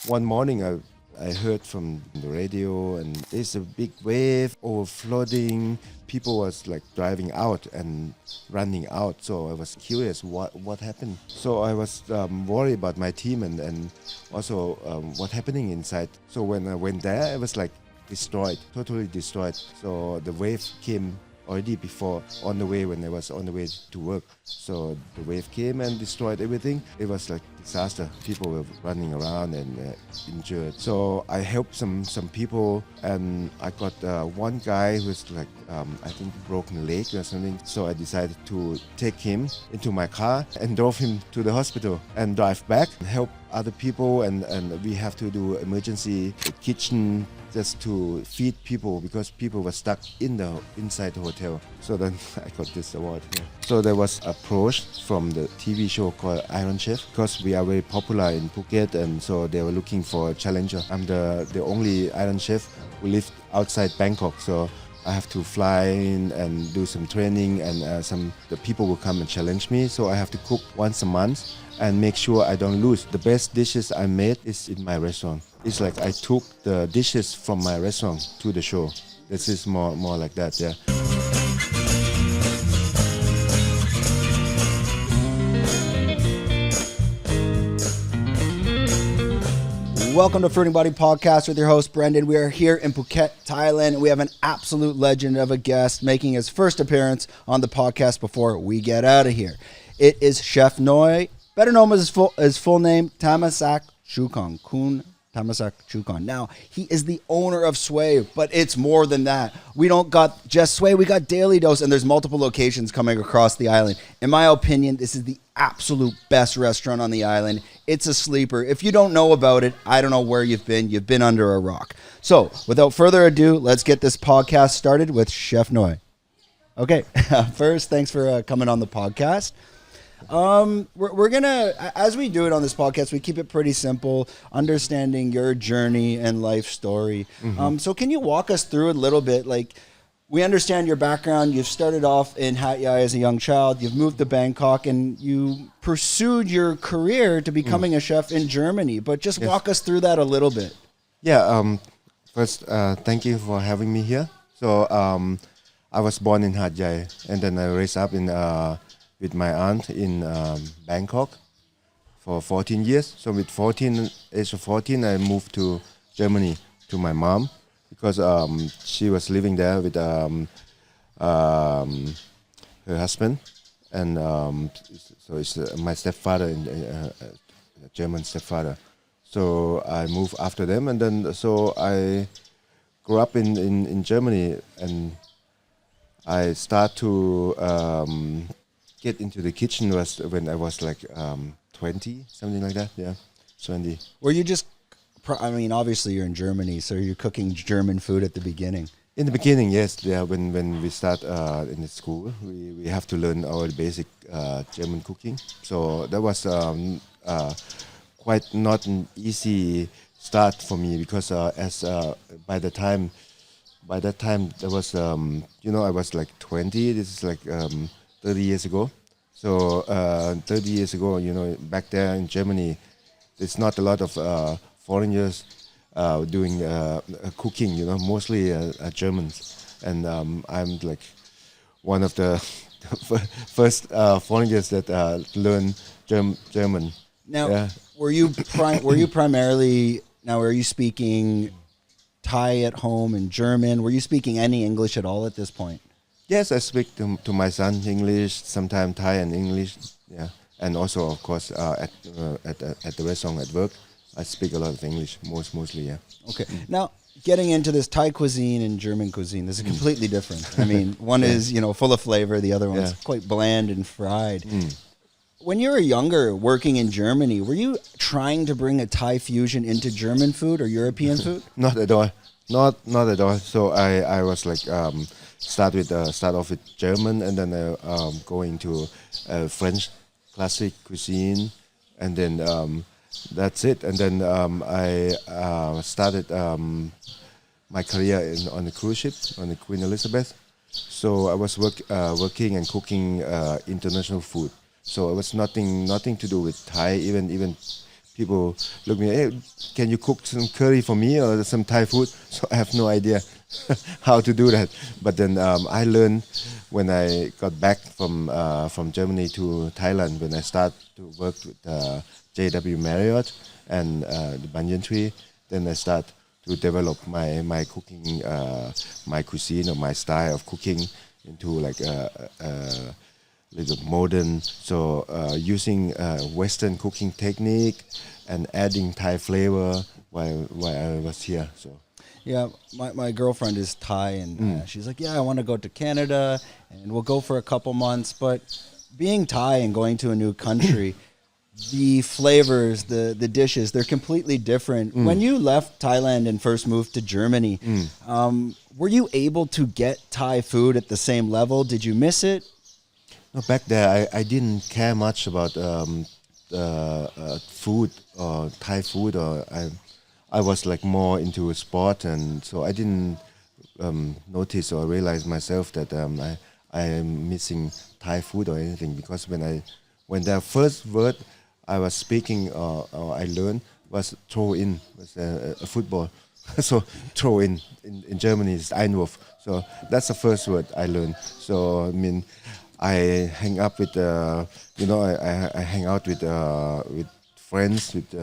One morning I heard from the radio and there's a big wave overflowing. People was like driving out and running out. So I was curious what happened. So I was worried about my team and also what happening inside. So when I went there, it was like destroyed, totally destroyed. So the wave came already before on the way when I was on the way to work. So the wave came and destroyed everything. It was like disaster. People were running around and injured. So I helped some people and I got one guy who was like I think broken leg or something. So I decided to take him into my car and drove him to the hospital and drive back and help other people and we have to do emergency kitchen just to feed people because people were stuck inside the hotel. So then I got this award. Yeah. So there was approach from the TV show called Iron Chef because we are very popular in Phuket and so they were looking for a challenger. I'm the only Iron Chef who lived outside Bangkok. So I have to fly in and do some training and the people will come and challenge me. So I have to cook once a month and make sure I don't lose. The best dishes I made is in my restaurant. It's like I took the dishes from my restaurant to the show. This is more like that, yeah. Welcome to Fruiting Body Podcast with your host, Brendan. We are here in Phuket, Thailand, and we have an absolute legend of a guest making his first appearance on the podcast before we get out of here. It is Chef Noi, better known as his full name, Tamasak Chootong, Khun Tamasak Chootong. Now, he is the owner of Suay, but it's more than that. We don't got just Suay, we got Daily Dose, and there's multiple locations coming across the island. In my opinion, this is the absolute best restaurant on the island. It's a sleeper. If you don't know about it, I don't know where you've been. You've been under a rock. So, without further ado, let's get this podcast started with Chef Noi. Okay, first, thanks for coming on the podcast. We're gonna, as we do it on this podcast, we keep it pretty simple, understanding your journey and life story. So can you walk us through it a little bit? Like, we understand your background. You've started off in Hat Yai as a young child. You've moved to Bangkok and you pursued your career to becoming a chef in Germany. But just walk us through that a little bit. Yeah, first, thank you for having me here. So I was born in Hat Yai and then I raised up in with my aunt in Bangkok for 14 years. So with age of 14, I moved to Germany to my mom because she was living there with her husband. And so it's my stepfather, a German stepfather. So I moved after them and then so I grew up in Germany and I start to get into the kitchen was when I was like 20, something like that. Yeah, 20. Were you just, I mean, obviously you're in Germany, so you're cooking German food at the beginning. In the beginning, yes. Yeah, when we start in the school, we have to learn our basic German cooking. So that was quite not an easy start for me because by that time there was I was like 20. This is like 30 years ago. So 30 years ago, back there in Germany, there's not a lot of foreigners doing cooking, mostly Germans. And I'm like one of the first foreigners that learn German. Now, were you primarily, are you speaking Thai at home and German? Were you speaking any English at all at this point? Yes, I speak to my son English, sometimes Thai and English, yeah, and also of course at the restaurant at work, I speak a lot of English, mostly, yeah. Okay, now getting into this Thai cuisine and German cuisine, this is completely different. I mean, one is full of flavor, the other one's quite bland and fried. When you were younger, working in Germany, were you trying to bring a Thai fusion into German food or European food? Not at all, not at all. So I was like. Start off with German and then go into French classic cuisine and then that's it. And then I started my career on the cruise ship on the Queen Elizabeth. So I was working and cooking international food. So it was nothing to do with Thai. Even people look me, hey, can you cook some curry for me or some Thai food? So I have no idea how to do that. But then I learned when I got back from Germany to Thailand, when I started to work with JW Marriott and the Banyan tree. Then I start to develop my cooking, my cuisine or my style of cooking into like a little modern. So using Western cooking technique and adding Thai flavor while I was here. So. Yeah, my girlfriend is Thai, and she's like, yeah, I want to go to Canada, and we'll go for a couple months. But being Thai and going to a new country, the flavors, the dishes, they're completely different. When you left Thailand and first moved to Germany, were you able to get Thai food at the same level? Did you miss it? No, back there, I didn't care much about food or Thai food, or I was like more into sport, and so I didn't notice or realize myself that I am missing Thai food or anything, because when the first word I was speaking or I learned was throw in, was a football. So throw in Germany is Einwurf. So that's the first word I learned. So I mean, I hang up with I hang out with friends with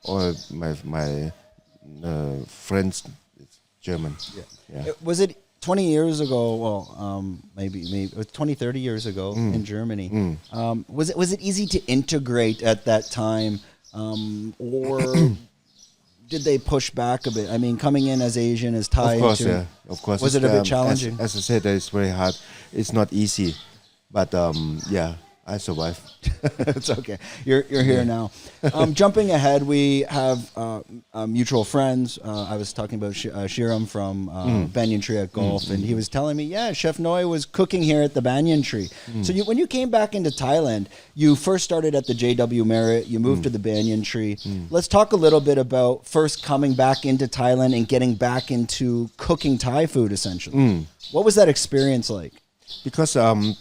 all my friends it's German. Yeah. Was it 20 years ago? Well, maybe it was 20, 30 years ago in Germany. Was it easy to integrate at that time, or did they push back a bit? I mean, coming in as Asian, as Thai, of course. Was it a bit challenging? As I said, it's very hard. It's not easy, but I survived. It's okay. You're here now. Jumping ahead, we have mutual friends. I was talking about Shiram from Banyan Tree at Golf, and he was telling me, yeah, Chef Noi was cooking here at the Banyan Tree. So when you came back into Thailand, you first started at the JW Marriott, you moved to the Banyan Tree. Let's talk a little bit about first coming back into Thailand and getting back into cooking Thai food, essentially. What was that experience like? Because I'm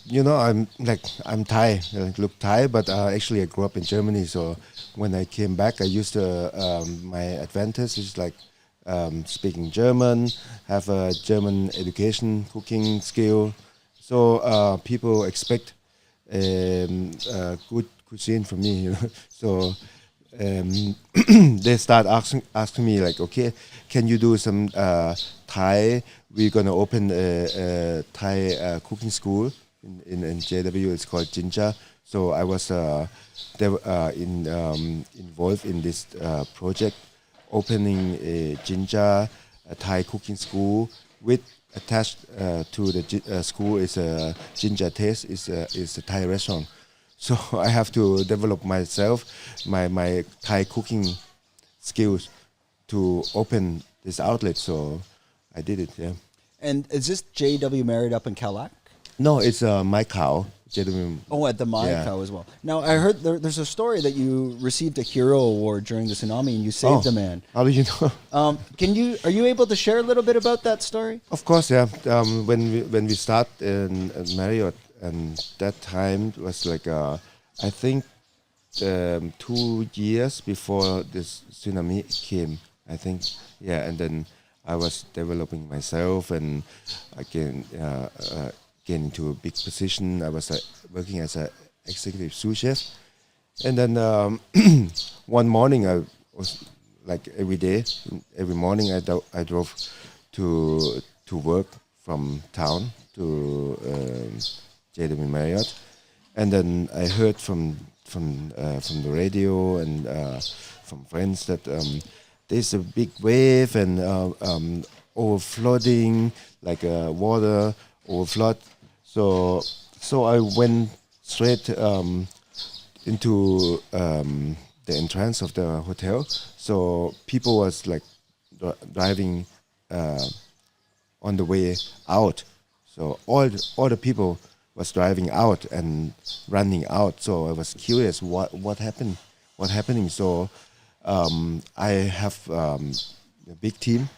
Thai, look Thai, but actually I grew up in Germany. So when I came back, I used my advantage is like speaking German, have a German education, cooking skill. So people expect good cuisine from me. You know? So they start asking me like, okay, can you do some Thai? We're gonna open a Thai cooking school in JW. It's called Jinja. So I was involved in this project, opening a Jinja, a Thai cooking school. With attached to the school is a Jinja Taste, is a Thai restaurant. So I have to develop myself, my Thai cooking skills to open this outlet. So I did it, yeah. And is this JW Marriott up in Calac? No, it's Mai Khao. JW. Oh, at the Mai Khao as well. Now, I heard there's a story that you received a hero award during the tsunami and you saved a man. How do you know? Are you able to share a little bit about that story? Of course, yeah. When we start in Marriott, and that time was like I think 2 years before this tsunami came. I think, yeah, and then I was developing myself and again getting into a big position. I was working as an executive sous chef, and then one morning I was like every morning I drove to work from town to JW Marriott, and then I heard from the radio and from friends that there's a big wave and overflooding, like water overflood. So I went straight into the entrance of the hotel. So people was like driving on the way out. So all the people was driving out and running out. So I was curious what happening. So I have a big team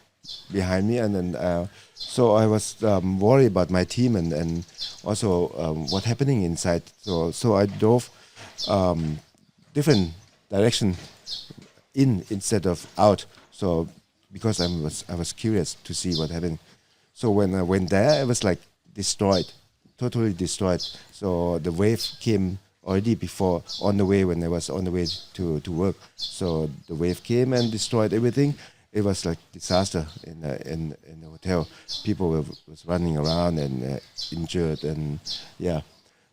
behind me, and then so I was worried about my team and also what's happening inside. So I drove different direction instead of out. So because I was curious to see what happened. So when I went there, I was like destroyed, totally destroyed. So the wave came already before on the way when I was on the way to work. So the wave came and destroyed everything. It was like disaster in the hotel. People was running around and injured and yeah.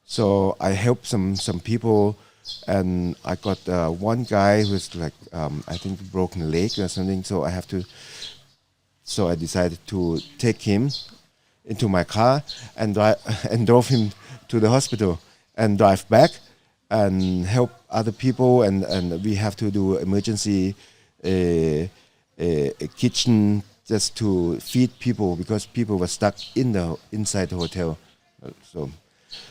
So I helped some people, and I got one guy who's like I think broken leg or something. So I decided to take him into my car and and drove him to the hospital and drive back and help other people, and we have to do emergency a kitchen just to feed people because people were stuck inside the hotel.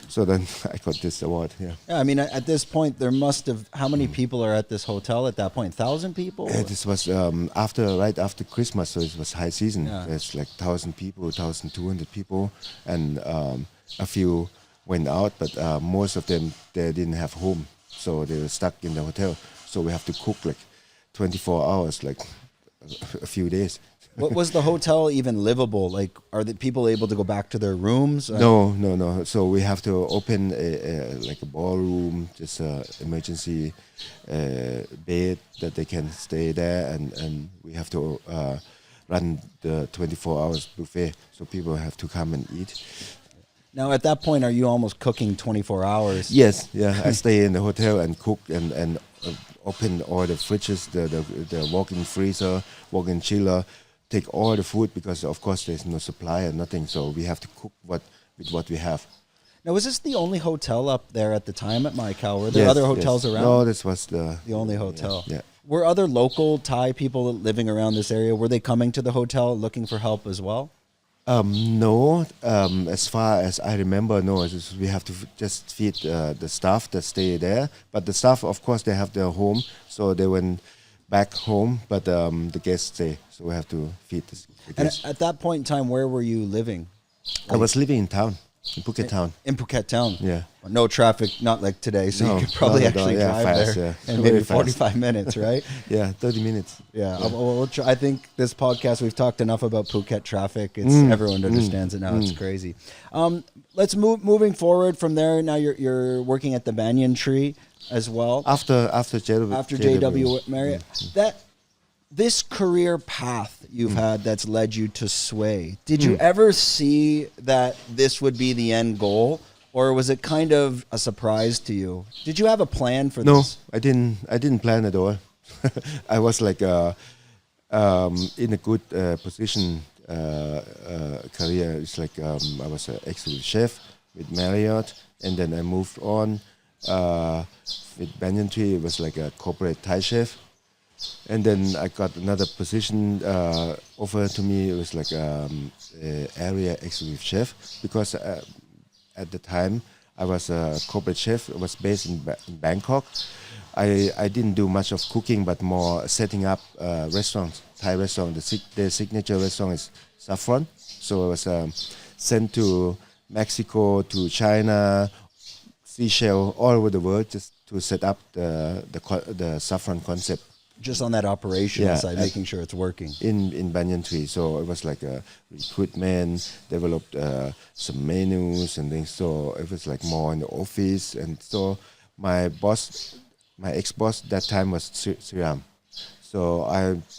So then I got this award. Yeah. Yeah, I mean, at this point, there must have. How many people are at this hotel at that point? 1,000 people. This was right after Christmas, so it was high season. Yeah. There's like 1,000 people, 1,200 people, and a few went out, but most of them they didn't have home, so they were stuck in the hotel. So we have to cook like 24 hours, like a few days. What was the hotel even livable? Like, are the people able to go back to their rooms? No. So we have to open like a ballroom, just a emergency bed that they can stay there, and we have to run the 24 hours buffet, so people have to come and eat. Now, at that point, are you almost cooking 24 hours? Yes, yeah. I stay in the hotel and cook and open all the fridges, the walk-in freezer, walk-in chiller. Take all the food because of course there's no supply and nothing, so we have to cook with what we have. Now, was this the only hotel up there at the time at Macau? Were there other hotels around? No, this was the only hotel. Yeah. Were other local Thai people living around this area? Were they coming to the hotel looking for help as well? No, as far as I remember, no. We have to just feed the staff that stay there. But the staff, of course, they have their home, so they went back home. But the guests stay, so we have to feed the guests. And at that point in time, where were you living? I was living in town, in Phuket Town. In Phuket Town? Yeah. No traffic, not like today, so No, you could probably not at all. actually Yeah, drive fast, there yeah. in Very maybe fast. 45 minutes, right? Yeah, 30 minutes. Yeah, we'll try. I think this podcast, we've talked enough about Phuket traffic. It's everyone understands it now. It's crazy. Let's moving forward from there. Now you're working at the Banyan tree as well. After JW Marriott. This career path you've had that's led you to Suay. Did you ever see that this would be the end goal, or was it kind of a surprise to you? Did you have a plan for No, this? I didn't plan at all. I was like in a good position career. It's like I was an executive chef with Marriott, and then I moved on with Banyan Tree. It was like a corporate Thai chef, and then I got another position offered to me. It was like area executive chef because at the time I was a corporate chef. I was based in Bangkok. I didn't do much of cooking, but more setting up restaurants, Thai restaurant. The signature restaurant is Saffron. So I was sent to Mexico, to China, Seychelles, all over the world, just to set up the Saffron concept. Just on that operational Yeah, side, making sure it's working. In Banyan Tree. So it was like a recruitment, developed some menus and things. So it was like more in the office. And so my ex-boss that time was Siram. So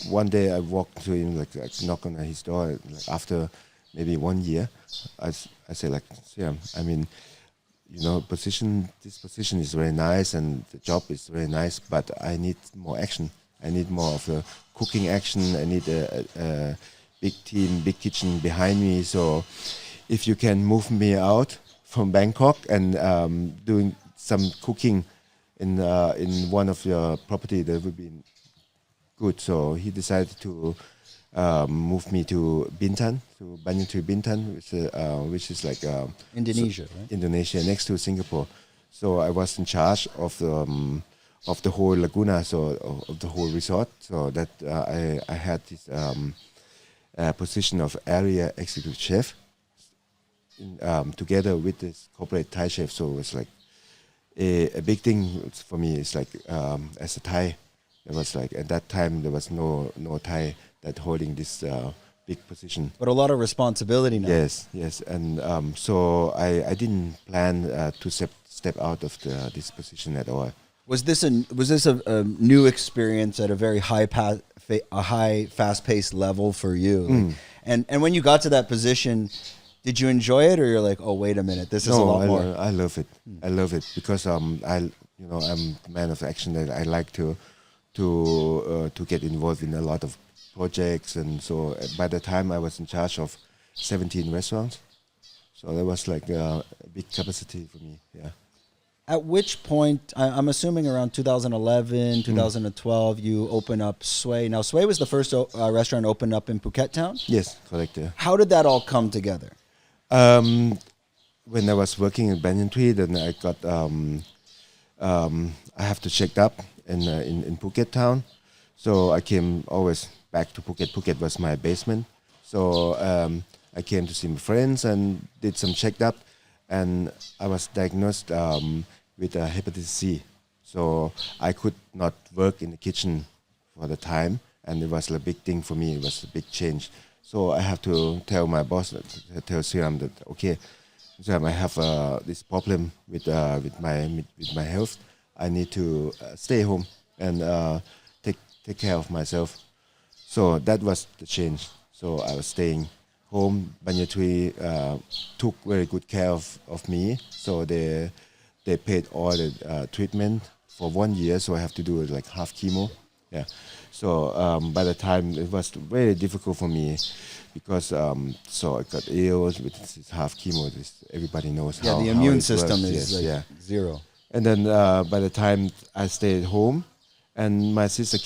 one day I walked to him, like knock on his door. Like after maybe 1 year, I say like, Siram, I mean, this position is very nice and the job is very nice, but I need more action. I need more of the cooking action. I need a big team, big kitchen behind me. So if you can move me out from Bangkok and doing some cooking in one of your property, that would be good. So he decided to move me to Bintan, to Banyan Tree Bintan, which is like Indonesia, right? Indonesia, next to Singapore. So I was in charge of the whole laguna, so of the whole resort. So that I had this position of area executive chef together with this corporate Thai chef. So it was like a big thing for me is like as a Thai, it was like at that time there was no Thai that holding this big position. But a lot of responsibility now. Yes, and so I didn't plan to step out of this position at all. Was this a new experience at a very high fast paced level for you? Like, and when you got to that position, did you enjoy it, or you're like, oh wait a minute, this is a lot more? I love it. I love it because I'm a man of action. That I like to get involved in a lot of projects, and so by the time I was in charge of 17 restaurants, so that was like a big capacity for me. Yeah. At which point, I'm assuming around 2011, 2012, you open up Suay. Now, Suay was the first restaurant opened up in Phuket Town? Yes, correct. Yeah. How did that all come together? When I was working in Banyan Tree, then I got I have to check up in Phuket Town, so I came always back to Phuket. Phuket was my basement, so I came to see my friends and did some checked up, and I was diagnosed with hepatitis C, so I could not work in the kitchen for the time, and it was a big thing for me. It was a big change. So I have to tell my boss, tell Siram that okay, Siram, I have this problem with my health. I need to stay home and take care of myself. So that was the change. So I was staying home. Banyan Tree took very good care of me. So they paid all the treatment for 1 year. So I have to do like half chemo. Yeah. So by the time it was very difficult for me because so I got ill with this half chemo. Everybody knows how the immune it system works. is Yes, zero. And then by the time I stayed home, and my sister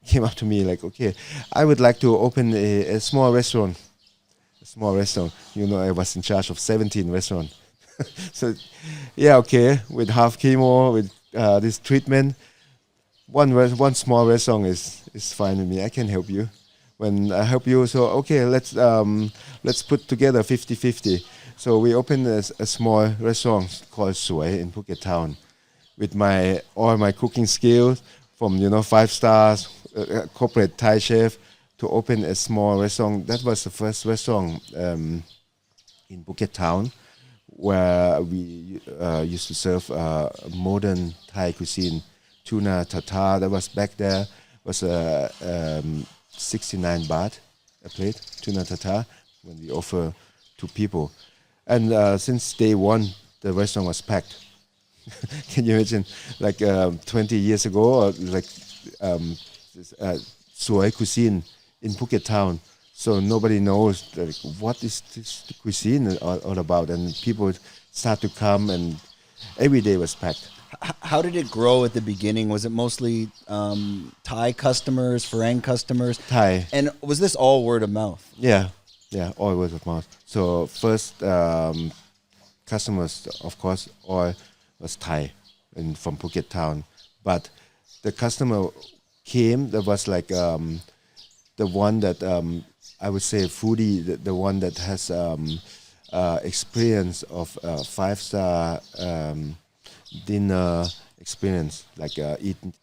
came up to me like, okay, I would like to open a small restaurant. A small restaurant. You know, I was in charge of 17 restaurants. So, yeah, okay, with half chemo, with this treatment, one small restaurant is fine with me. I can help you. When I help you, so okay, let's put together 50-50. So we opened a small restaurant called Suay in Phuket Town, with all my cooking skills from 5 stars corporate Thai chef to open a small restaurant. That was the first restaurant in Phuket Town where we used to serve modern Thai cuisine, tuna tartare. That was back there was 69 baht a plate, tuna tartare, when we offer to people. And since day one, the restaurant was packed. Can you imagine, like 20 years ago, or like Suay cuisine in Phuket Town. So nobody knows like, what is this cuisine all about, and people start to come, and every day was packed. How did it grow at the beginning? Was it mostly Thai customers, foreign customers? Thai. And was this all word of mouth? Yeah, all word of mouth. So first customers, of course, all was Thai and from Phuket Town. But the customer came, that was like the one that I would say foodie, the one that has experience of 5-star dinner experience, like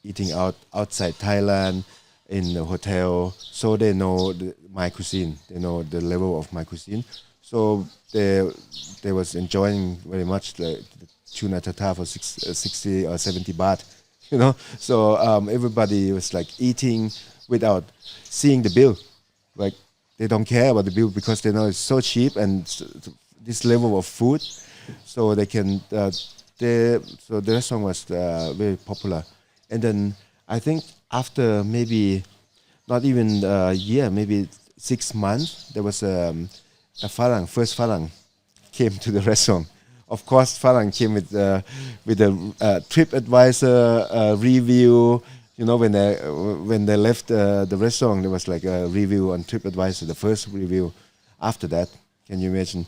eating outside Thailand in a hotel, so they know my cuisine, they know the level of my cuisine. So they was enjoying very much the tuna tartare for 60 or 70 baht, So everybody was like eating without seeing the bill, like they don't care about the bill because they know it's so cheap and this level of food, so they can. So the restaurant was very popular, and then I think after maybe not even a year, maybe 6 months, there was a first Farang came to the restaurant. Of course, Farang came with a TripAdvisor review. When they left the restaurant, there was like a review on TripAdvisor, the first review. After that, can you imagine?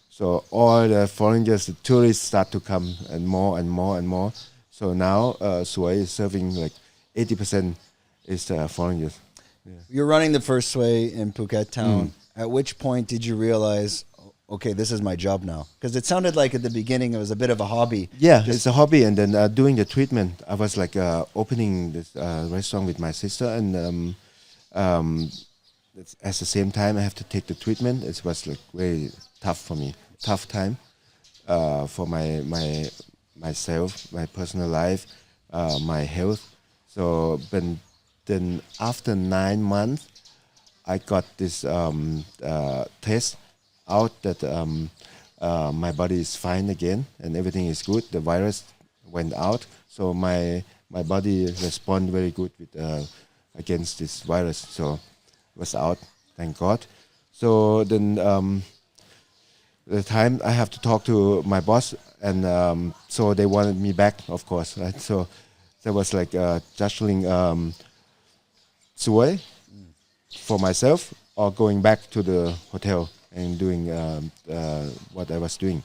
So all the foreigners, the tourists start to come, and more and more and more. So now Suay is serving like 80% is foreigners. Yeah. You're running the first Suay in Phuket Town. At which point did you realize, okay, this is my job now? Because it sounded like at the beginning it was a bit of a hobby. Yeah, it's a hobby, and then doing the treatment, I was like opening this restaurant with my sister, and at the same time, I have to take the treatment. It was like very tough for me, tough time for myself, my personal life, my health. So, but then after 9 months, I got this test out that my body is fine again and everything is good. The virus went out, so my body respond very good with against this virus. So was out, thank God. So then the time I have to talk to my boss, and so they wanted me back, of course, right? So there was like juggling Suay for myself or going back to the hotel and doing what I was doing.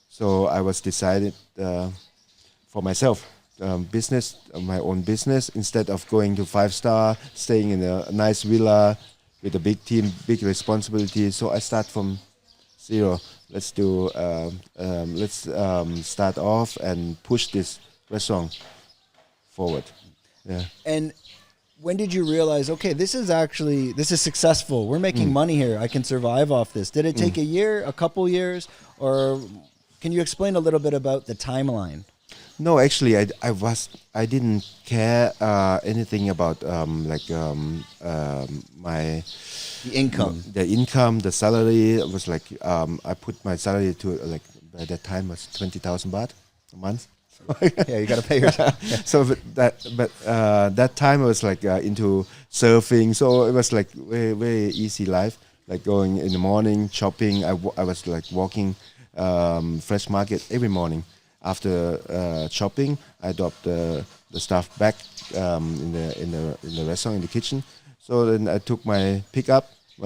So I was decided for myself, business, my own business, instead of going to 5-star, staying in a nice villa with a big team, big responsibility. So I start from zero. Let's do. Let's start off and push this restaurant forward. Yeah. And when did you realize, okay, this is successful. We're making money here. I can survive off this. Did it take a year, a couple years, or can you explain a little bit about the timeline? No, actually, I didn't care anything about my the income, the salary. It was like I put my salary to like by that time was 20,000 baht a month. Yeah, you got to pay yourself. Yeah. So that time I was like into surfing, so it was like very very easy life. Like going in the morning shopping. I was like walking fresh market every morning. After shopping, I dropped the stuff back in the restaurant, in the kitchen. So then I took my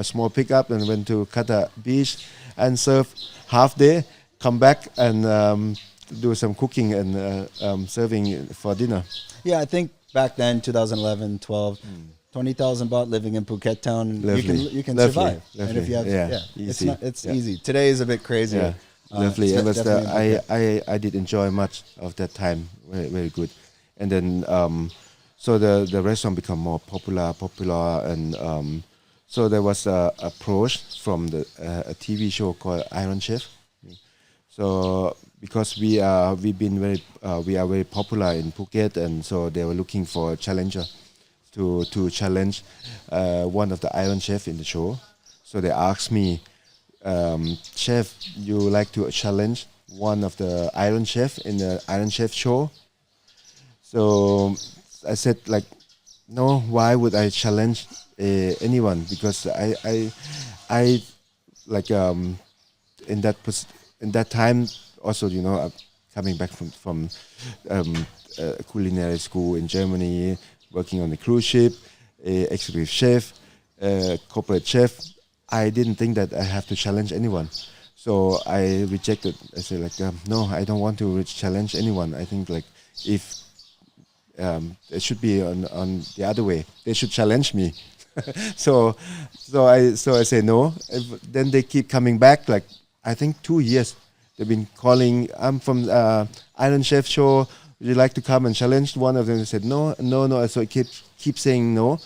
small pickup, and went to Qatar Beach and surf half day. Come back and do some cooking and serving for dinner. Yeah, I think back then, 2011, 12, 20,000 baht living in Phuket Town, you can survive. And if you have, easy. It's easy. Today is a bit crazy. Yeah. Lovely. It was I did enjoy much of that time. Very very good. And then so the restaurant become more popular, and so there was a approach from a TV show called Iron Chef. So because we are very popular in Phuket, and so they were looking for a challenger to challenge one of the Iron Chef in the show. So they asked me, Chef, you like to challenge one of the Iron Chef in the Iron Chef show? So I said like, no, why would I challenge anyone? Because I like in that time also, you know, coming back from culinary school in Germany, working on the cruise ship, executive chef, corporate chef. I didn't think that I have to challenge anyone, so I rejected. I said like, no, I don't want to challenge anyone. I think like if it should be on the other way, they should challenge me. so I say no. Then they keep coming back. Like I think 2 years they've been calling. I'm from Iron Chef show. Would you like to come and challenge? One of them said no. So I keep saying no.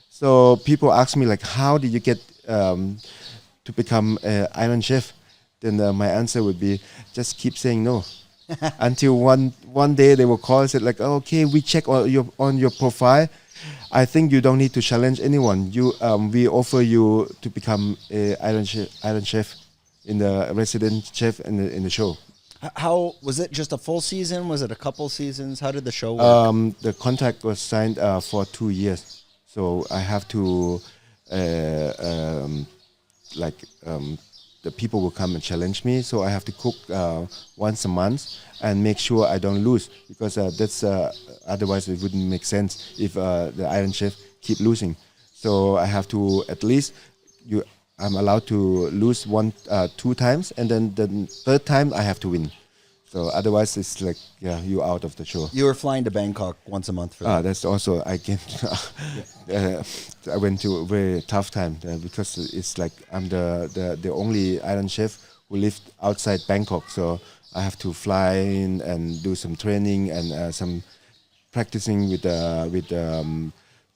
So people ask me like, how did you get to become Iron Chef? Then my answer would be just keep saying no until one day they will call and say like, oh, okay, we check on your profile. I think you don't need to challenge anyone. We offer you to become Iron Chef in the resident chef in the show. How was it? Just a full season? Was it a couple seasons? How did the show work? The contract was signed for 2 years, so I have to the people will come and challenge me. So I have to cook once a month and make sure I don't lose, because that's otherwise it wouldn't make sense if the Iron Chef keep losing. So I have to at least I'm allowed to lose 2 times, and then the third time I have to win. So otherwise it's like you out of the show. You were flying to Bangkok once a month for that. That's also I went to a very tough time because it's like I'm the only Iron Chef who lived outside Bangkok. So I have to fly in and do some training and some practicing with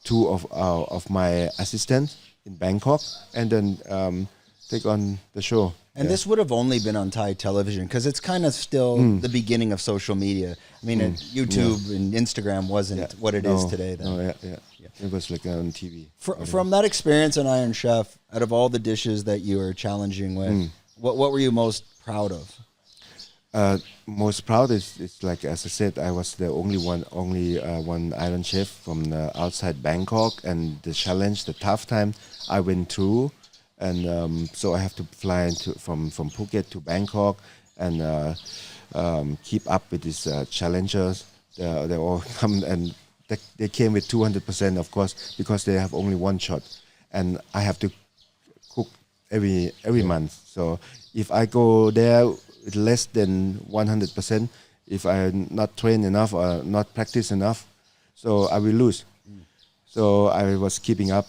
two of my assistants in Bangkok, and then take on the show. And this would have only been on Thai television because it's kind of still the beginning of social media. I mean, YouTube and Instagram wasn't what it is today then. No, it was like on TV. From that experience on Iron Chef, out of all the dishes that you were challenging with, what were you most proud of? Most proud is like, as I said, I was the only one Iron Chef from outside Bangkok, and the challenge, the tough time I went through, and so I have to fly from Phuket to Bangkok and keep up with these challengers. They all come and they came with 200%, of course, because they have only one shot, and I have to cook every month. So if I go there with less than 100%, if I'm not trained enough or not practice enough, so I will lose. So I was keeping up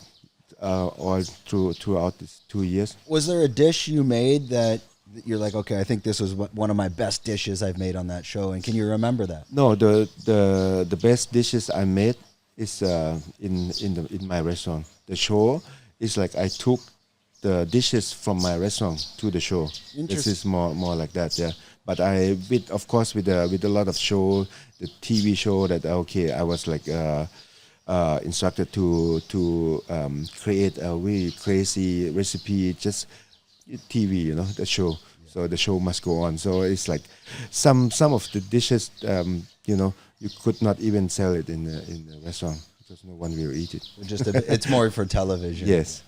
all throughout these 2 years. Was there a dish you made that you're like, okay, I think this was one of my best dishes I've made on that show, and can you remember that? No, the best dishes I made is in my restaurant. The show is like I took the dishes from my restaurant to the show. This is more like that, yeah. But of course with a lot of show, the TV show that I was like instructed to create a really crazy recipe, just TV, the show. So the show must go on. So it's like some of the dishes, you could not even sell it in the restaurant because no one will eat it. It's more for television. Yes.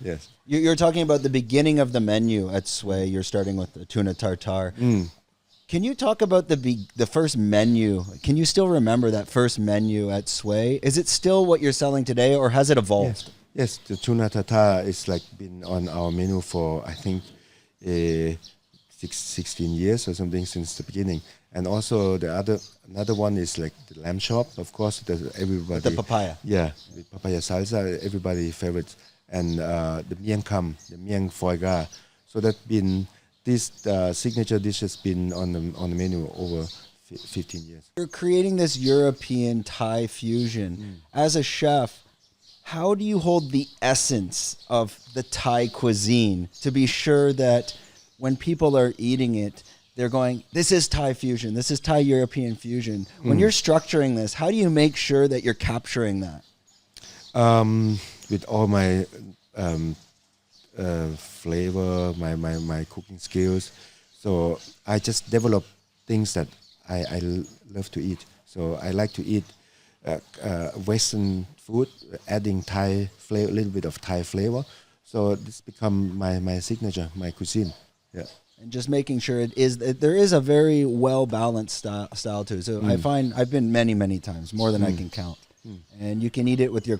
You're talking about the beginning of the menu at Suay. You're starting with the tuna tartare. Can you talk about the first menu? Can you still remember that first menu at Suay? Is it still what you're selling today, or has it evolved? Yes, the tuna tartare is like been on our menu for I think 16 years or something since the beginning. And also another one is like the lamb chop, of course. Everybody The papaya. Yeah, the papaya salsa, everybody favorites, and the miang kam, the miang foie gras. So that's been this signature dish has been on the menu over 15 years. You're creating this European Thai fusion. As a chef, how do you hold the essence of the Thai cuisine to be sure that when people are eating it, they're going, this is Thai fusion, this is Thai European fusion. When you're structuring this, how do you make sure that you're capturing that? With all my flavor, my cooking skills, so I just develop things that I love to eat. So I like to eat Western food, adding Thai flavor, a little bit of Thai flavor. So this become my signature, my cuisine. Yeah. And just making sure there is a very well balanced style too. So I find I've been many times, more than I can count. And you can eat it with your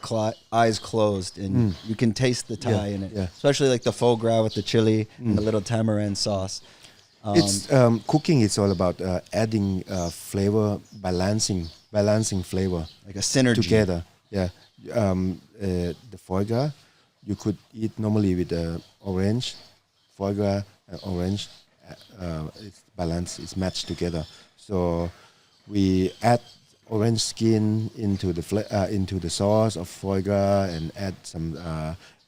eyes closed, and you can taste the Thai in it, especially like the foie gras with the chili and the little tamarind sauce. It's cooking is all about adding flavor, balancing flavor, like a synergy together. Yeah, the foie gras you could eat normally with orange, foie gras, orange. It's balanced, it's matched together. So we add orange skin into the sauce of foie gras and add some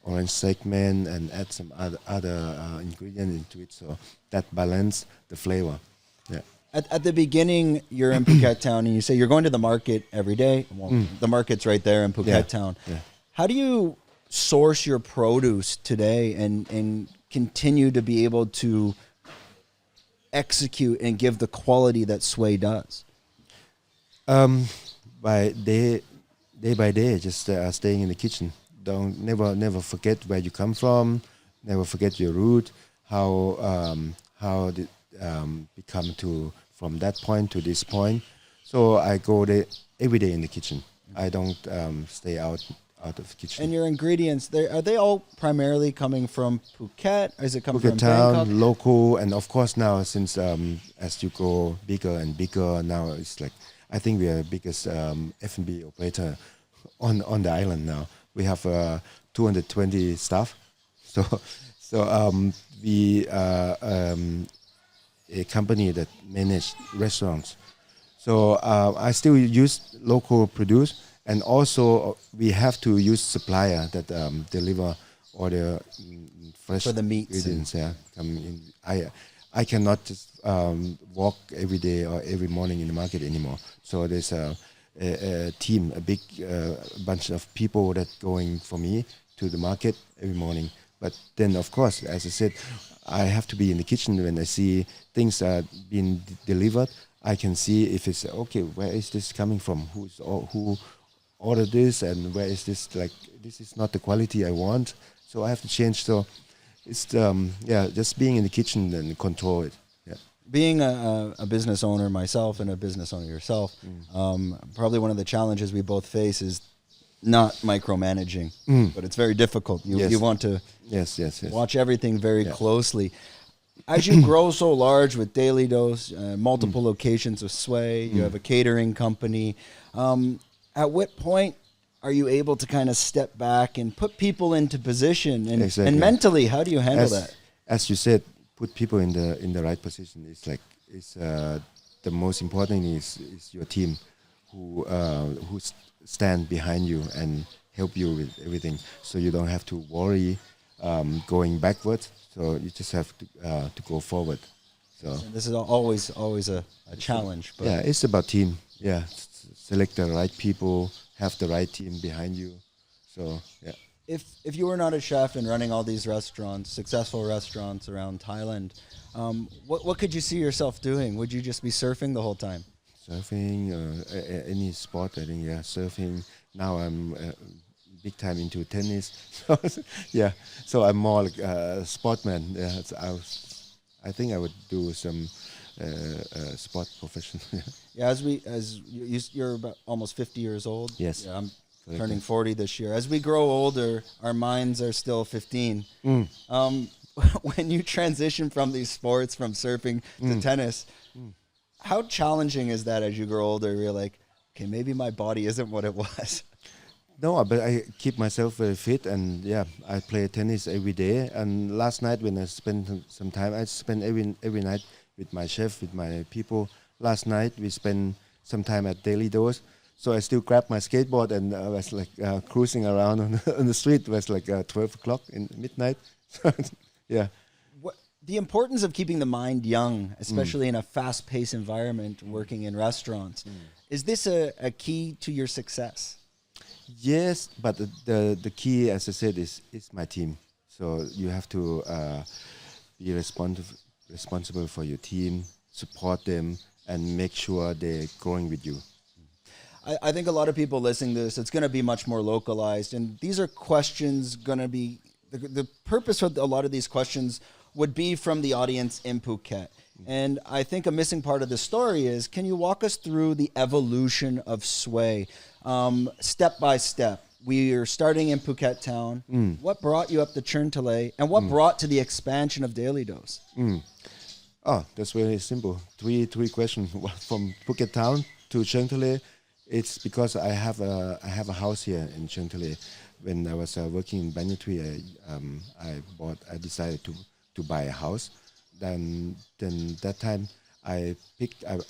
orange segment and add some other ingredient into it, so that balance the flavor. Yeah. At the beginning, you're in Phuket Town, and you say you're going to the market every day. Well, the market's right there in Phuket Town. Yeah. How do you source your produce today and continue to be able to execute and give the quality that Suay does? By day by day, just staying in the kitchen. Don't never forget where you come from. Never forget your root. How did become to from that point to this point. So I go there every day in the kitchen. I don't stay out of the kitchen. And your ingredients, are they all primarily coming from Phuket? Or is it coming Phuket from Town, Bangkok? local, and of course now since as you go bigger and bigger, now it's like I think we are the biggest F&B operator on the island now. We have 220 staff, so we a company that managed restaurants. So I still use local produce, and also we have to use supplier that deliver all the fresh For the meats ingredients. Yeah, come in. I cannot just walk every day or every morning in the market anymore. So there's a team, a big bunch of people that going for me to the market every morning. But then, of course, as I said, I have to be in the kitchen when I see things are being delivered. I can see if it's okay. Where is this coming from? Who ordered this, and where is this? Like, this is not the quality I want, so I have to change. So it's just being in the kitchen and control it. Yeah. Being a business owner myself and a business owner yourself, probably one of the challenges we both face is not micromanaging, but it's very difficult. You want to yes. watch everything very closely. As you grow so large with Daily Dose, multiple locations of Suay, you have a catering company, at what point are you able to kind of step back and put people into position? And mentally, how do you handle that? As you said, put people in the right position. It's the most important thing is your team who stand behind you and help you with everything, so you don't have to worry going backwards. So you just have to go forward. So this is always a challenge. But yeah, it's about team. Yeah, select the right people, have the right team behind you. So yeah. If you were not a chef and running all these restaurants, successful restaurants around Thailand, what could you see yourself doing? Would you just be surfing the whole time? Surfing, any sport, I think. Yeah, surfing. Now I'm big time into tennis. Yeah, so I'm more like a sportman. Yeah, I think I would do some sport profession. Yeah, you're about almost 50 years old. Yes. Yeah, I'm turning 40 this year. As we grow older, our minds are still 15. When you transition from these sports, from surfing to tennis, how challenging is that as you grow older? You're like, okay, maybe my body isn't what it was. No, but I keep myself very fit, and yeah, I play tennis every day. And last night when I spent some time, I spend every night with my chef, with my people. Last night we spent some time at Daily Dose, so I still grabbed my skateboard and I was like cruising around on the street. It was like 12 o'clock in midnight. Yeah. The importance of keeping the mind young, especially in a fast-paced environment, working in restaurants, is this a key to your success? Yes, but the key, as I said, is my team. So you have to be responsible for your team, support them, and make sure they're growing with you. I think a lot of people listening to this, it's going to be much more localized, and these are questions going to be the purpose of a lot of these questions would be from the audience in Phuket. And I think a missing part of the story is, can you walk us through the evolution of Suay, step by step? We are starting in Phuket Town. What brought you up to Cherntalay, and what brought to the expansion of Daily Dose? Oh, that's very simple. Three questions. From Phuket Town to Cherntalay, it's because I have a house here in Cherntalay. When I was working in Banyan, I decided to buy a house. Then that time I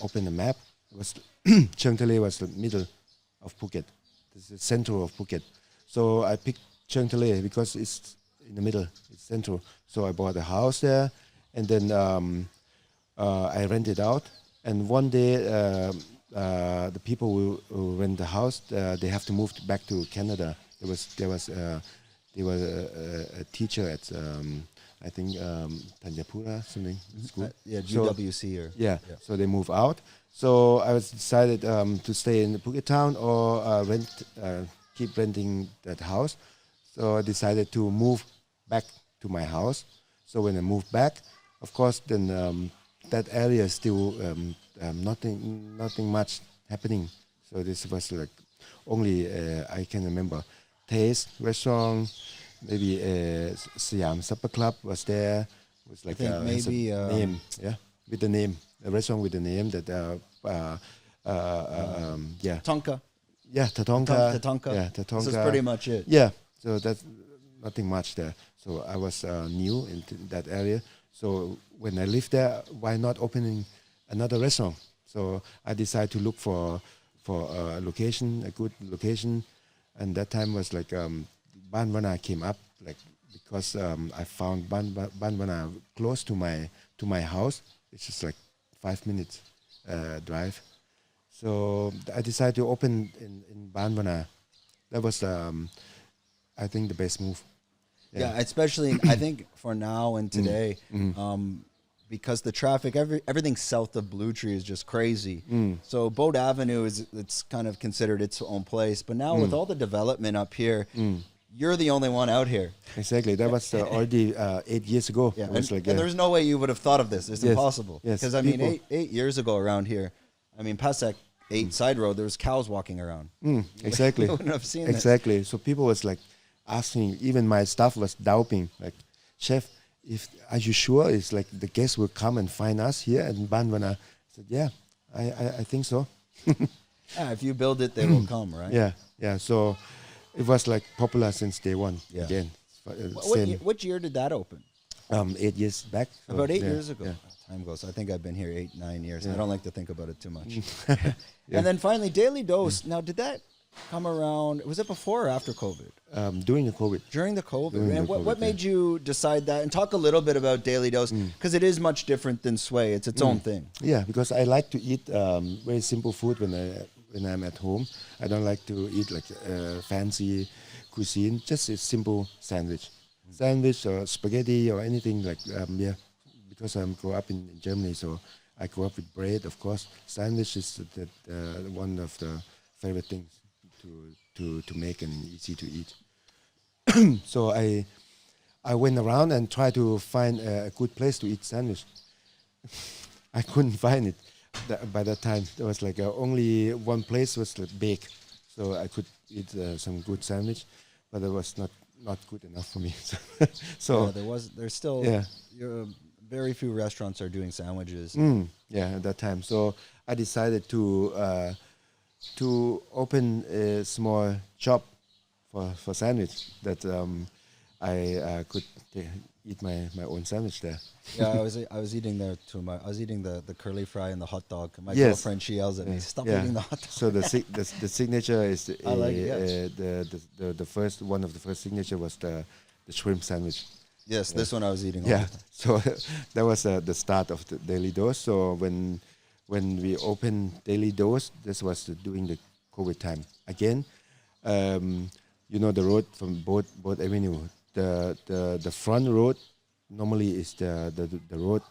opened a map. It was Cherntalay was the middle of Phuket. This is the center of Phuket. So I picked Cherntalay because it's in the middle. It's central. So I bought a house there, and then I rented out. And one day the people who rent the house, they have to move back to Canada. There was a teacher at I think Tanyapura something school. Yeah, GWC So they move out. So I was decided to stay in the Phuket Town or keep renting that house. So I decided to move back to my house. So when I moved back, of course, then that area is still nothing much happening. So this was like only I can remember Taste restaurant, maybe Siam Supper Club was there. It was like maybe name, with the name, a restaurant with the name that Tonka. Yeah, Tatonka. Tatonka. Yeah, Tatonka. This is pretty much it. Yeah, so that's nothing much there. So I was new in that area. So when I lived there, why not opening another restaurant? So I decided to look for a location, a good location, and that time was like Ban Vana came up, like because I found Ban Vana close to my house. It's just like 5 minutes drive. So I decided to open in Ban Vana. That was I think the best move. Yeah, especially I think for now and today, because the traffic, everything south of Blue Tree is just crazy. So Boat Avenue it's kind of considered its own place. But now with all the development up here, you're the only one out here. Exactly. That was already 8 years ago. Yeah, It was and there's no way you would have thought of this. It's Yes, impossible. yes, Because I mean, people- 8 years ago around here, I mean, past that 8 side road, there was cows walking around. Exactly. You wouldn't have seen this. Exactly. So people was like asking, even my staff was doubting, like, Chef, are you sure? It's like the guests will come and find us here in Banvana. I said, yeah, I think so. Yeah, if you build it, they will come, right? Yeah. So it was like popular since day one. Yeah. Again, What year did that open? 8 years back. So, About 8 yeah, years ago. yeah. Time goes. I think I've been here 8, 9 years. I don't like to think about it too much. Yeah. And then finally, Daily Dose. Now, did that come around? Was it before or after COVID? During the COVID. During the COVID. During And the what COVID, made you decide that? And talk a little bit about Daily Dose, because it is much different than Suay. It's its own thing. Yeah, because I like to eat very simple food when I'm at home. I don't like to eat like fancy cuisine. Just a simple sandwich or spaghetti or anything like because I grew up in Germany, so I grew up with bread, of course. Sandwich is one of the favorite things to make and easy to eat. So I went around and tried to find a good place to eat sandwich. I couldn't find it by that time. There was like only one place was like bake, so I could eat some good sandwich, but it was not good enough for me. So There's still Yeah. very few restaurants are doing sandwiches. yeah, at that time. So I decided to open a small shop for sandwich that I could eat my own sandwich there. Yeah, I was eating there too. I was eating the curly fry and the hot dog. My Yes. girlfriend, she yells at me, "Stop Yeah. eating the hot dog." So the signature is I like it, the first one of the first signature was the shrimp sandwich. Yes, this one I was eating. All Yeah, the time. so that was the start of the Daily Dose. So when we opened Daily Dose, this was during the COVID time. Again, the road from Boat Avenue. The front road normally is the road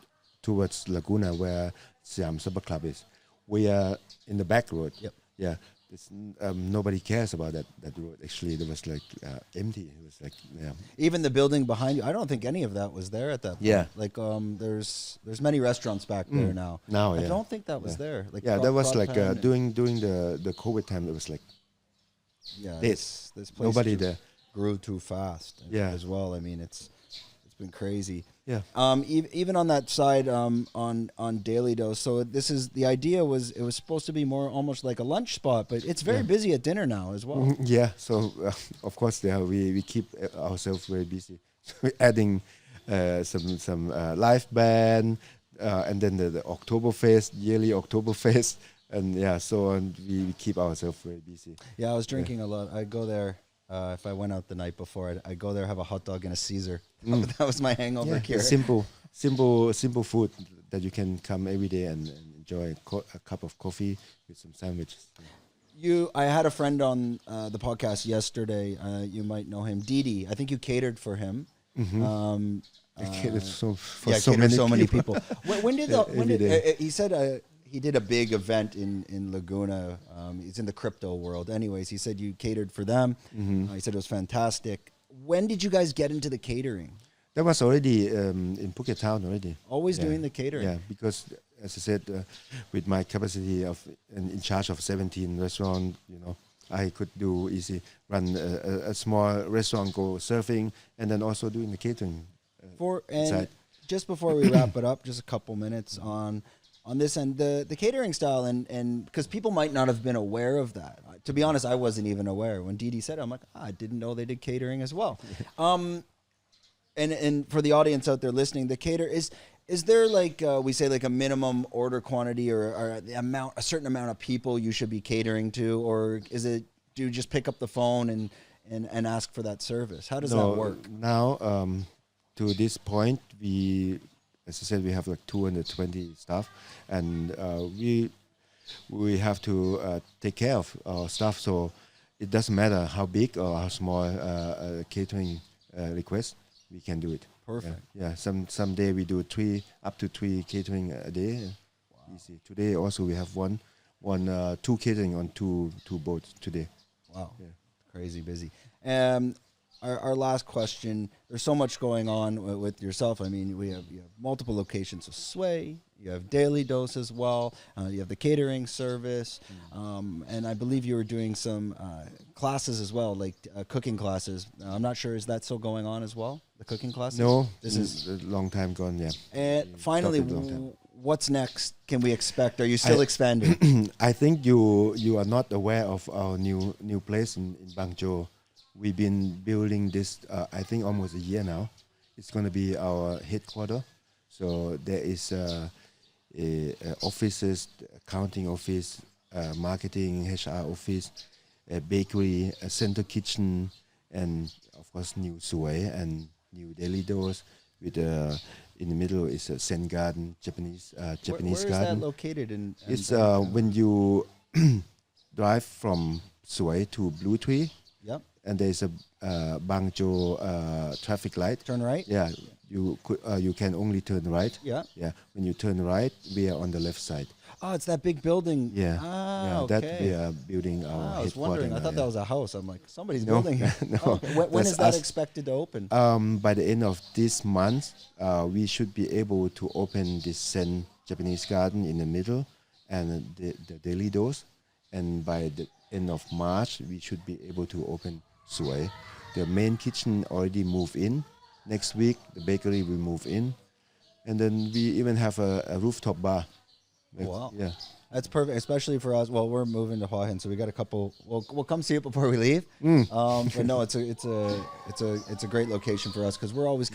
towards Laguna where Siam Supper Club is. We are in the back road. Yep. Yeah. Nobody cares about that road. Actually, it was like empty. It was like Even the building behind you, I don't think any of that was there at that point. Yeah. Like there's many restaurants back there now. Now, I yeah. don't think that was there. Like that was Crop like Pan and- during the COVID time. It was like yeah, this. this place Nobody just there. grew too fast. Yeah. as well. I mean, it's been crazy. Yeah. Even on that side, on Daily Dose. So the idea was it was supposed to be more almost like a lunch spot, but it's very busy at dinner now as well. Yeah, so of course, we keep ourselves very busy. We're adding some live band, and then the Oktoberfest, yearly Oktoberfest, and we keep ourselves very busy. Yeah, I was drinking a lot. I go there if I went out the night before. I go there, have a hot dog and a Caesar. That was my hangover Yeah, cure. simple food that you can come every day and enjoy a cup of coffee with some sandwiches. I had a friend on the podcast yesterday. You might know him, Didi. I think you catered for him. I catered for Yeah, so catered many so many people. people. When did Every day. he said he did a big event in Laguna. He's in the crypto world. Anyways, he said you catered for them. He said it was fantastic. When did you guys get into the catering? That was already in Phuket Town already. Always doing the catering. Yeah, because as I said, with my capacity of in charge of 17 restaurants, I could do easy run a small restaurant, go surfing, and then also doing the catering. And just before we wrap it up, just a couple minutes on this end, the catering style, and because people might not have been aware of that. To be honest, I wasn't even aware. When Didi said it, I'm like, I didn't know they did catering as well. And for the audience out there listening, the cater is there like we say like a minimum order quantity or a certain amount of people you should be catering to, or is it do you just pick up the phone and ask for that service? How does that work? Now, to this point, as I said, we have like 220 staff, and we have to take care of our staff. So it doesn't matter how big or how small catering request, we can do it. Perfect. Yeah. Some day we do up to three catering a day. Wow. Easy. Today also we have two catering on two boats today. Wow. Yeah. Crazy busy. Our last question, there's so much going on with yourself. I mean, you have multiple locations of Suay, you have Daily Dose as well, you have the catering service, and I believe you were doing some classes as well, like cooking classes. I'm not sure, is that still going on as well, the cooking classes? No, this is a long time gone, yeah. And finally, what's next can we expect? Are you still expanding? I think you are not aware of our new place in Bangzhou. We've been building this, I think, almost a year now. It's going to be our headquarters. So there is offices, accounting office, marketing, HR office, a bakery, a center kitchen, and of course new Suay and new Daily Doors. With in the middle is a Zen garden, Japanese Where garden. is that located? It's when you drive from Suay to Blue Tree. Yep. And there's a Bangzhou traffic light. Turn right. Yeah, you can only turn right. Yeah. Yeah. When you turn right, we are on the left side. Oh, it's that big building. Yeah. Ah, yeah, okay. That we are building our I was headquarters. wondering. I thought yeah. that was a house. I'm like, somebody's No, building here. no. Oh, okay. When That's is that us. expected to open? By the end of this month, we should be able to open this Zen Japanese garden in the middle, and the Daily Dose. And by the end of March, we should be able to open Suay. The main kitchen already moved in. Next week, the bakery will move in. And then we even have a rooftop bar. Wow. Yeah. That's perfect, especially for us. Well, we're moving to Hua Hin, so we got a couple. We'll come see it before we leave. But no, it's a great location for us because we're always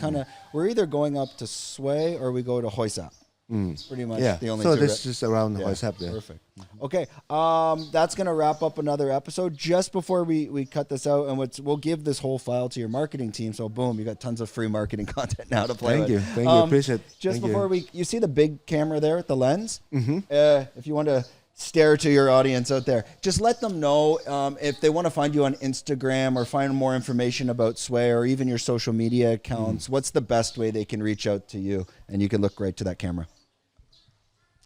we're either going up to Suay or we go to Hoi Sap. Pretty much the only so two. this is around Hoi Sap there. Perfect. Okay, that's gonna wrap up another episode. Just before we cut this out, and we'll give this whole file to your marketing team. So boom, you got tons of free marketing content now to play with. Thank you, appreciate it. Just before you see the big camera there at the lens. If you want to stare to your audience out there, just let them know if they want to find you on Instagram or find more information about Suay or even your social media accounts. What's the best way they can reach out to you? And you can look right to that camera.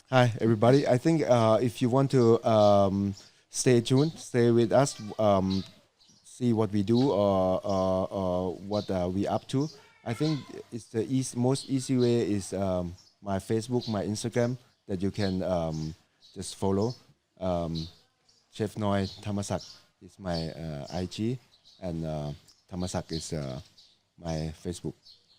Hi, everybody. I think if you want to stay tuned, stay with us, see what we do or what we up to. I think it's the most easy way is my Facebook, my Instagram that you can just follow. Chef Noi Tamasak is my IG, and Tamasak is my Facebook.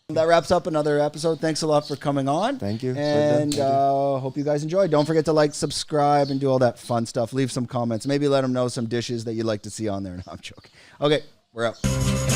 That wraps up another episode. Thanks a lot for coming on. Thank you. And hope you guys enjoyed. Don't forget to like, subscribe, and do all that fun stuff. Leave some comments. Maybe let them know some dishes that you'd like to see on there. No, I'm joking. Okay, we're out.